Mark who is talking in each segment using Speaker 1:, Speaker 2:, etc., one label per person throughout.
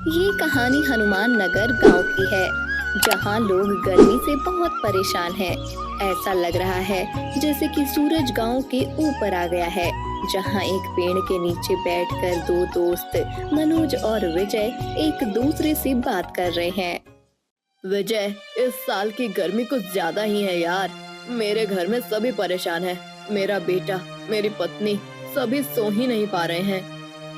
Speaker 1: ये कहानी हनुमान नगर गांव की है, जहां लोग गर्मी से बहुत परेशान हैं। ऐसा लग रहा है जैसे कि सूरज गांव के ऊपर आ गया है। जहां एक पेड़ के नीचे बैठकर दो दोस्त मनोज और विजय एक दूसरे से बात कर रहे हैं। विजय, इस साल की गर्मी कुछ ज्यादा ही है यार। मेरे घर में सभी परेशान हैं। मेरा बेटा, मेरी पत्नी, सभी सो ही नहीं पा रहे हैं।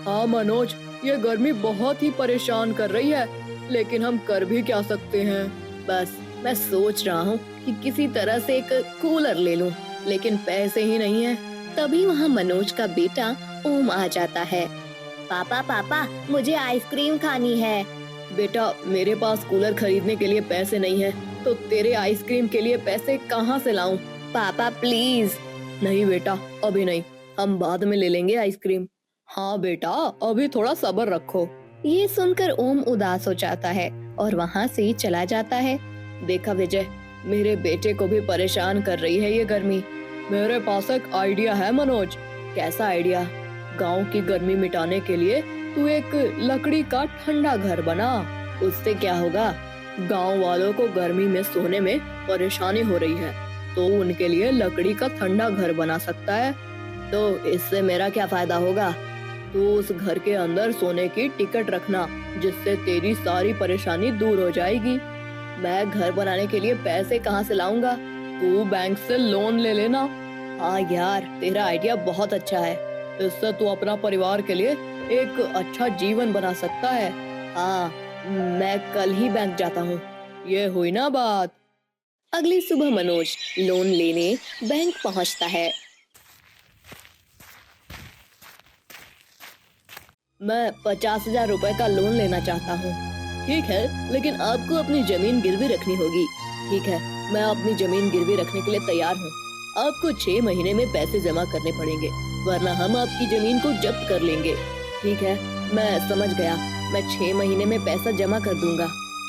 Speaker 1: हाँ मनोज, ये गर्मी बहुत ही परेशान कर रही है, लेकिन हम कर भी क्या सकते हैं। बस मैं सोच रहा हूँ कि किसी तरह से एक कूलर ले लूँ, लेकिन पैसे ही नहीं है। तभी वहाँ मनोज का बेटा ओम आ जाता है। पापा पापा, मुझे आइसक्रीम खानी है। बेटा, मेरे पास कूलर खरीदने के लिए पैसे नहीं है, तो तेरे आइसक्रीम के लिए पैसे कहाँ से लाऊं? पापा प्लीज। नहीं बेटा, अभी नहीं, हम बाद में ले लेंगे आइसक्रीम। हाँ बेटा, अभी थोड़ा सब्र रखो। ये सुनकर ओम उदास हो जाता है और वहाँ से ही चला जाता है। देखा विजय, मेरे बेटे को भी परेशान कर रही है ये गर्मी। मेरे पास एक आइडिया है मनोज। कैसा आइडिया? गांव की गर्मी मिटाने के लिए तू एक लकड़ी का ठंडा घर बना। उससे क्या होगा, गांव वालों को गर्मी में सोने में परेशानी हो रही है, तो उनके लिए लकड़ी का ठंडा घर बना सकता है। तो इससे मेरा क्या फायदा होगा? तू उस घर के अंदर सोने की टिकट रखना, जिससे तेरी सारी परेशानी दूर हो जाएगी। मैं घर बनाने के लिए पैसे कहाँ से लाऊंगा? तू बैंक से लोन ले लेना। हाँ यार, तेरा आइडिया बहुत अच्छा है। इससे तू अपना परिवार के लिए एक अच्छा जीवन बना सकता है। हाँ, मैं कल ही बैंक जाता हूँ। ये हुई ना बात। अगली सुबह मनोज लोन लेने बैंक पहुँचता है। मैं 50,000 रुपए का लोन लेना चाहता हूँ। ठीक है, लेकिन आपको अपनी जमीन गिरवी रखनी होगी। ठीक है, मैं अपनी जमीन गिरवी रखने के लिए तैयार हूँ। आपको 6 महीने में पैसे जमा करने पड़ेंगे, वरना हम आपकी जमीन को जब्त कर लेंगे। ठीक है, मैं समझ गया। मैं 6 महीने में पैसा जमा कर दूंगा।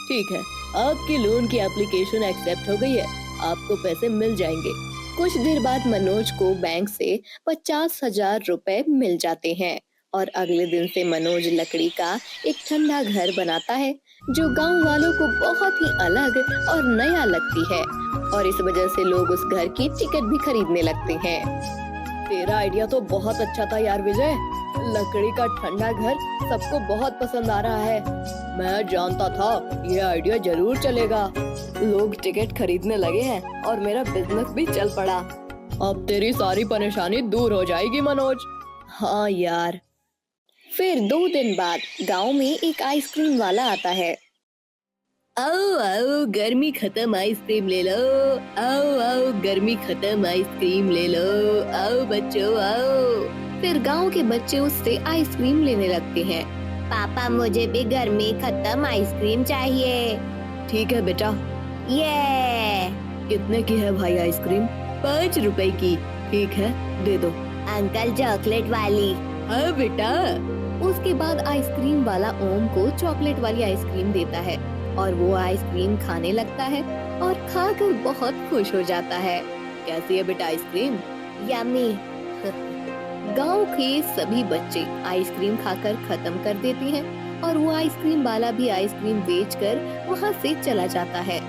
Speaker 1: ठीक है, आपकी लोन की एप्लीकेशन एक्सेप्ट हो गई है। आपको पैसे मिल जाएंगे। कुछ देर बाद मनोज को बैंक से 50,000 रुपए मिल जाते हैं और अगले दिन से मनोज लकड़ी का एक ठंडा घर बनाता है, जो गांव वालों को बहुत ही अलग और नया लगती है, और इस वजह से लोग उस घर की टिकट भी खरीदने लगते हैं। तेरा आइडिया तो बहुत अच्छा था यार विजय। लकड़ी का ठंडा घर सबको बहुत पसंद आ रहा है। मैं जानता था ये आइडिया जरूर चलेगा। लोग टिकट खरीदने लगे हैं और मेरा बिजनेस भी चल पड़ा। अब तेरी सारी परेशानी दूर हो जाएगी मनोज। हाँ यार। फिर 2 दिन बाद गांव में एक आइसक्रीम वाला आता है। आओ आओ, गर्मी खत्म, आइसक्रीम ले लो। आओ आओ, गर्मी खत्म, आइसक्रीम ले लो। आओ बच्चों आओ। फिर गांव के बच्चे उससे आइसक्रीम लेने लगते हैं। पापा, मुझे भी गर्मी खत्म आइसक्रीम चाहिए। ठीक है बेटा। ये कितने की है भाई आइसक्रीम? 5 रुपए की। ठीक है, दे दो। अंकल, चॉकलेट वाली। हाँ बेटा। उसके बाद आइसक्रीम वाला ओम को चॉकलेट वाली आइसक्रीम देता है और वो आइसक्रीम खाने लगता है और खाकर बहुत खुश हो जाता है। कैसी है बेटा आइसक्रीम? यम्मी। गांव के सभी बच्चे आइसक्रीम खाकर खत्म कर देते हैं और वो आइसक्रीम वाला भी आइसक्रीम बेचकर वहाँ से चला जाता है।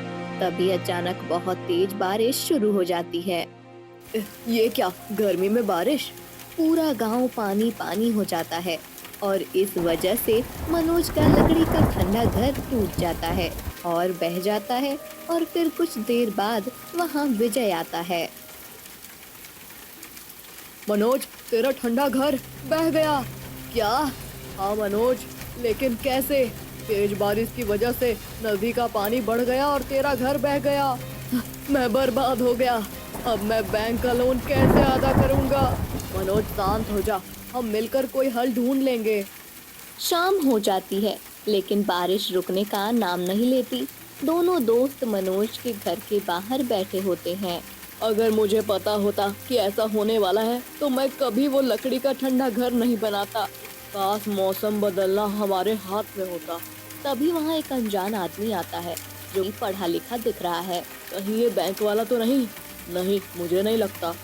Speaker 1: तभी अचानक बहुत तेज बारिश शुरू हो जाती है। ये क्या, गर्मी में बारिश? पूरा गांव पानी पानी हो जाता है और इस वजह से मनोज का लकड़ी का ठंडा घर टूट जाता है और बह जाता है, और फिर कुछ देर बाद वहाँ विजय आता है। मनोज, तेरा ठंडा घर बह गया। क्या? हाँ मनोज, लेकिन कैसे? तेज बारिश की वजह से नदी का पानी बढ़ गया और तेरा घर बह गया। मैं बर्बाद हो गया। अब मैं बैंक का लोन कैसे अदा करूँगा? मनोज शांत हो जा, हम मिलकर कोई हल ढूंढ लेंगे। शाम हो जाती है, लेकिन बारिश रुकने का नाम नहीं लेती। दोनों दोस्त मनोज के घर के बाहर बैठे होते हैं। अगर मुझे पता होता कि ऐसा होने वाला है, तो मैं कभी वो लकड़ी का ठंडा घर नहीं बनाता। काश मौसम बदलना हमारे हाथ में होता। तभी वहाँ एक अनजान आदमी आता है, जो पढ़ा लिखा दिख रहा है। कहीं ये बैंक वाला तो नहीं? नहीं, मुझे नहीं लगता।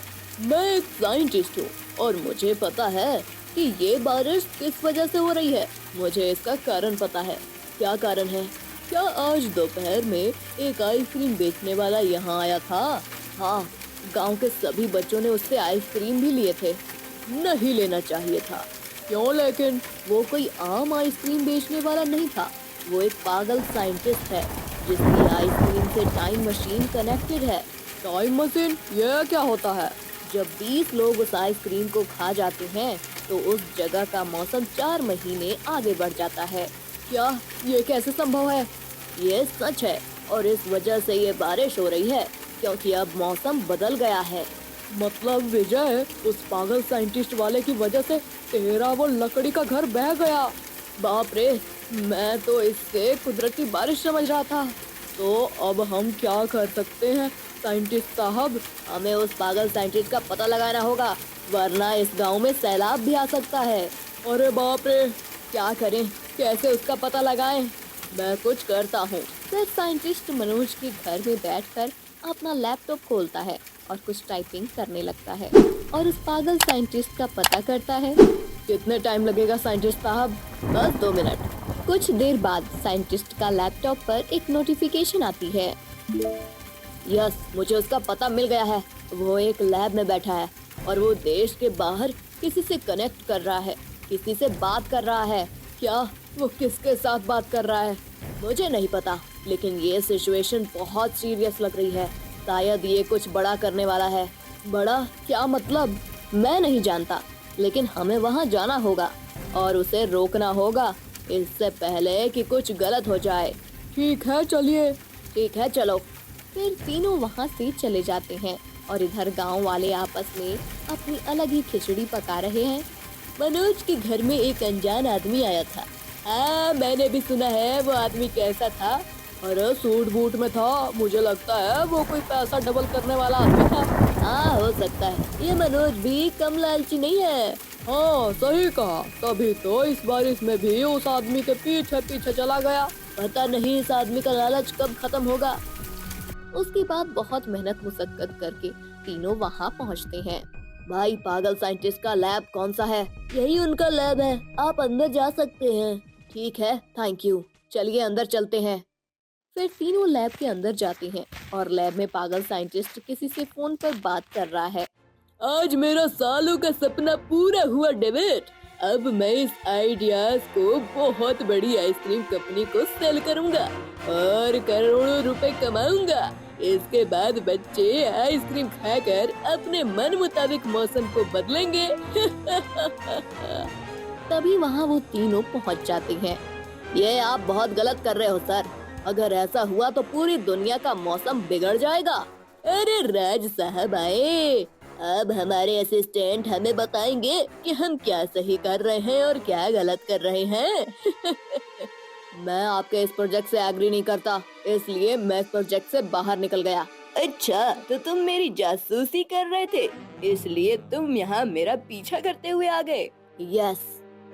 Speaker 1: मैं एक साइंटिस्ट हूँ और मुझे पता है कि ये बारिश किस वजह से हो रही है। मुझे इसका कारण पता है। क्या कारण है? क्या आज दोपहर में एक आइसक्रीम बेचने वाला यहाँ आया था? हाँ, गांव के सभी बच्चों ने उससे आइसक्रीम भी लिए थे। नहीं लेना चाहिए था। क्यों लेकिन? वो कोई आम आइसक्रीम बेचने वाला नहीं था। वो एक पागल साइंटिस्ट है जिसकी आइसक्रीम से टाइम मशीन कनेक्टेड है। Time machine? ये क्या होता है? जब 20 लोग उस आइसक्रीम को खा जाते हैं तो उस जगह का मौसम 4 महीने आगे बढ़ जाता है। क्या? ये कैसे संभव है? ये सच है और इस वजह से ये बारिश हो रही है क्योंकि अब मौसम बदल गया है। मतलब विजय, उस पागल साइंटिस्ट वाले की वजह से तेरा वो लकड़ी का घर बह गया। बाप रे, मैं तो इससे कुदरती बारिश समझ रहा था। तो अब हम क्या कर सकते हैं साइंटिस्ट साहब? हमें उस पागल साइंटिस्ट का पता लगाना होगा, वरना इस गांव में सैलाब भी आ सकता है। अरे बाप रे, क्या करें? कैसे उसका पता लगाएं? मैं कुछ करता हूँ। फिर साइंटिस्ट मनोज के घर में बैठकर अपना लैपटॉप खोलता है और कुछ टाइपिंग करने लगता है और उस पागल साइंटिस्ट का पता करता है। कितने टाइम लगेगा साइंटिस्ट साहब? बस 2 मिनट। कुछ देर बाद साइंटिस्ट का लैपटॉप पर एक नोटिफिकेशन आती है। यस, मुझे उसका पता मिल गया है। वो एक लैब में बैठा है और वो देश के बाहर किसी से कनेक्ट कर रहा है, किसी से बात कर रहा है। क्या? वो किसके साथ बात कर रहा है? मुझे नहीं पता, लेकिन ये सिचुएशन बहुत सीरियस लग रही है। शायद ये कुछ बड़ा करने वाला है। बड़ा? क्या मतलब? मैं नहीं जानता, लेकिन हमें वहाँ जाना होगा और उसे रोकना होगा इससे पहले कि कुछ गलत हो जाए। ठीक है, चलिए। ठीक है, चलो। फिर तीनों वहाँ से चले जाते हैं और इधर गांव वाले आपस में अपनी अलग ही खिचड़ी पका रहे हैं। मनोज के घर में एक अनजान आदमी आया था। हाँ, मैंने भी सुना है। वो आदमी कैसा था? अरे सूट बूट में था। मुझे लगता है वो कोई पैसा डबल करने वाला आदमी था। हाँ, हो सकता है। ये मनोज भी कम लालची नहीं है। हाँ, सही कहा। तभी तो इस बारिश में भी उस आदमी के पीछे पीछे चला गया। पता नहीं इस आदमी का लालच कब खत्म होगा। उसके बाद बहुत मेहनत मुशक्कत करके तीनों वहाँ पहुँचते हैं। भाई, पागल साइंटिस्ट का लैब कौन सा है? यही उनका लैब है, आप अंदर जा सकते हैं। ठीक है, थैंक यू। चलिए अंदर चलते हैं। फिर तीनों लैब के अंदर जाते हैं और लैब में पागल साइंटिस्ट किसी से फोन पर बात कर रहा है। आज मेरा सालों का सपना पूरा हुआ डेविड। अब मैं इस आइडियाज को बहुत बड़ी आइसक्रीम कंपनी को सेल करूंगा और करोड़ों रुपए कमाऊंगा। इसके बाद बच्चे आइसक्रीम खाकर अपने मन मुताबिक मौसम को बदलेंगे। तभी वहाँ वो तीनों पहुँच जाते हैं। ये आप बहुत गलत कर रहे हो सर। अगर ऐसा हुआ तो पूरी दुनिया का मौसम बिगड़ जाएगा। अरे राज साहब आए, अब हमारे असिस्टेंट हमें बताएंगे कि हम क्या सही कर रहे हैं और क्या गलत कर रहे हैं। मैं आपके इस प्रोजेक्ट से एग्री नहीं करता, इसलिए मैं इस प्रोजेक्ट से बाहर निकल गया। अच्छा, तो तुम मेरी जासूसी कर रहे थे, इसलिए तुम यहाँ मेरा पीछा करते हुए आ गए। यस।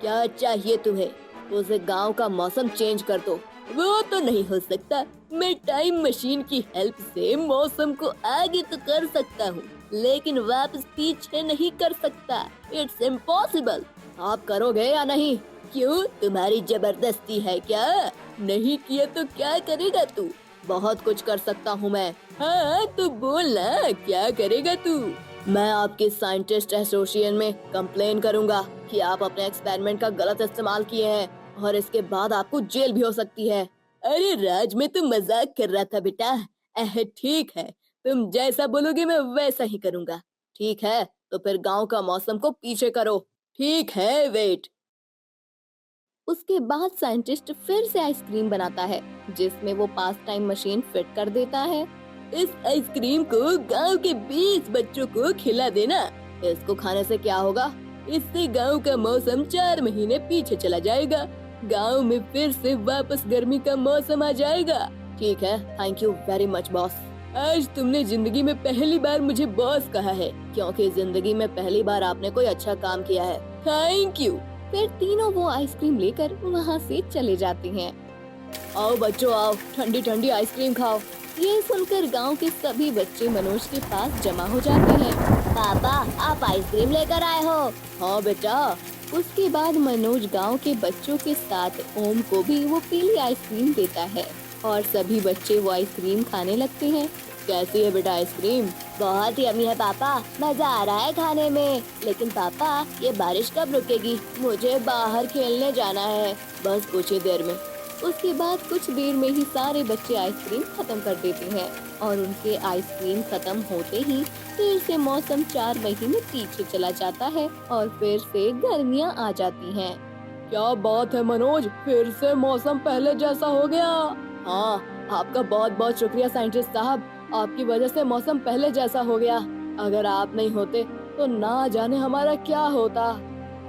Speaker 1: क्या चाहिए तुम्हें? उसे गांव का मौसम चेंज कर दो। वो तो नहीं हो सकता। मैं टाइम मशीन की हेल्प से मौसम को आगे तो कर सकता हूँ, लेकिन वापस पीछे नहीं कर सकता। It's impossible. आप करोगे या नहीं? क्यों, तुम्हारी जबरदस्ती है क्या? नहीं किया तो क्या करेगा तू? बहुत कुछ कर सकता हूँ मैं। हाँ, तो बोल ना, क्या करेगा तू? मैं आपके साइंटिस्ट एसोसिएशन में कंप्लेन करूंगा कि आप अपने एक्सपेरिमेंट का गलत इस्तेमाल किए हैं और इसके बाद आपको जेल भी हो सकती है। अरे राज, मैं तो मजाक कर रहा था बेटा। ठीक है, तुम जैसा बोलोगे मैं वैसा ही करूंगा। ठीक है, तो फिर गांव का मौसम को पीछे करो। ठीक है, वेट। उसके बाद साइंटिस्ट फिर से आइसक्रीम बनाता है, जिसमें वो पास टाइम मशीन फिट कर देता है। इस आइसक्रीम को गांव के 20 बच्चों को खिला देना। इसको खाने से क्या होगा? इससे गांव का मौसम 4 महीने पीछे चला जाएगा। गांव में फिर से वापस गर्मी का मौसम आ जाएगा। ठीक है, thank you very much boss. आज तुमने जिंदगी में पहली बार मुझे बॉस कहा है, क्योंकि जिंदगी में पहली बार आपने कोई अच्छा काम किया है। Thank you. फिर तीनों वो आइसक्रीम लेकर वहाँ से चले जाते हैं। आओ बच्चों आओ, ठंडी ठंडी आइसक्रीम खाओ। ये सुनकर गांव के सभी बच्चे मनोज के पास जमा हो जाते हैं। पापा, आप आइसक्रीम लेकर आए हो? हाँ बेटा, उसके बाद मनोज गांव के बच्चों के साथ ओम को भी वो पीली आइसक्रीम देता है और सभी बच्चे वो आइसक्रीम खाने लगते हैं। कैसी है बेटा आइसक्रीम? बहुत यम्मी है पापा, मजा आ रहा है खाने में। लेकिन पापा ये बारिश कब रुकेगी? मुझे बाहर खेलने जाना है, बस कुछ ही देर में। उसके बाद कुछ देर में ही सारे बच्चे आइसक्रीम खत्म कर देते हैं और उनके आइसक्रीम खत्म होते ही फिर से मौसम 4 महीने पीछे चला जाता है और फिर से गर्मियाँ आ जाती हैं। क्या बात है मनोज, फिर से मौसम पहले जैसा हो गया। हाँ, आपका बहुत बहुत शुक्रिया साइंटिस्ट साहब, आपकी वजह से मौसम पहले जैसा हो गया। अगर आप नहीं होते तो ना जाने हमारा क्या होता।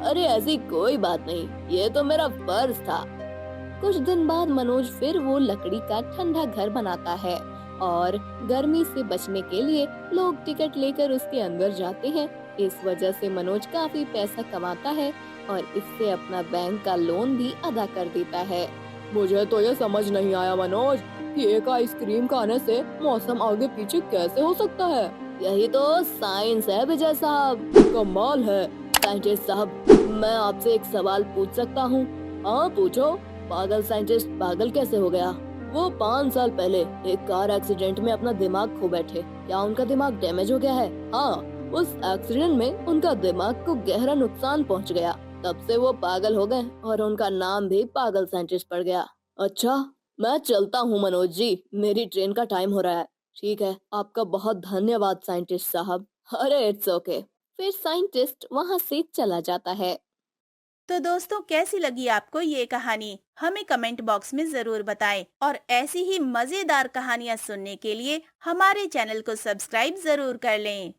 Speaker 1: अरे ऐसी कोई बात नहीं, ये तो मेरा फर्ज था। कुछ दिन बाद मनोज फिर वो लकड़ी का ठंडा घर बनाता है और गर्मी से बचने के लिए लोग टिकट लेकर उसके अंदर जाते हैं। इस वजह से मनोज काफी पैसा कमाता है और इससे अपना बैंक का लोन भी अदा कर देता है। मुझे तो ये समझ नहीं आया मनोज कि एक आइसक्रीम खाने से मौसम आगे पीछे कैसे हो सकता है। यही तो साइंस है विजय साहब, कमाल है। साइंटिस्ट साहब, मैं आपसे एक सवाल पूछ सकता हूँ? हाँ पूछो। पागल साइंटिस्ट पागल कैसे हो गया? वो 5 साल पहले एक कार एक्सीडेंट में अपना दिमाग खो बैठे। क्या उनका दिमाग डैमेज हो गया है? हाँ, उस एक्सीडेंट में उनका दिमाग को गहरा नुकसान पहुंच गया। तब से वो पागल हो गए और उनका नाम भी पागल साइंटिस्ट पड़ गया। अच्छा, मैं चलता हूँ मनोज जी, मेरी ट्रेन का टाइम हो रहा है। ठीक है, आपका बहुत धन्यवाद साइंटिस्ट साहब। अरे इट्स ओके। फिर साइंटिस्ट वहाँ से चला जाता है।
Speaker 2: तो दोस्तों, कैसी लगी आपको ये कहानी? हमें कमेंट बॉक्स में जरूर बताएं और ऐसी ही मजेदार कहानियाँ सुनने के लिए हमारे चैनल को सब्सक्राइब जरूर कर लें।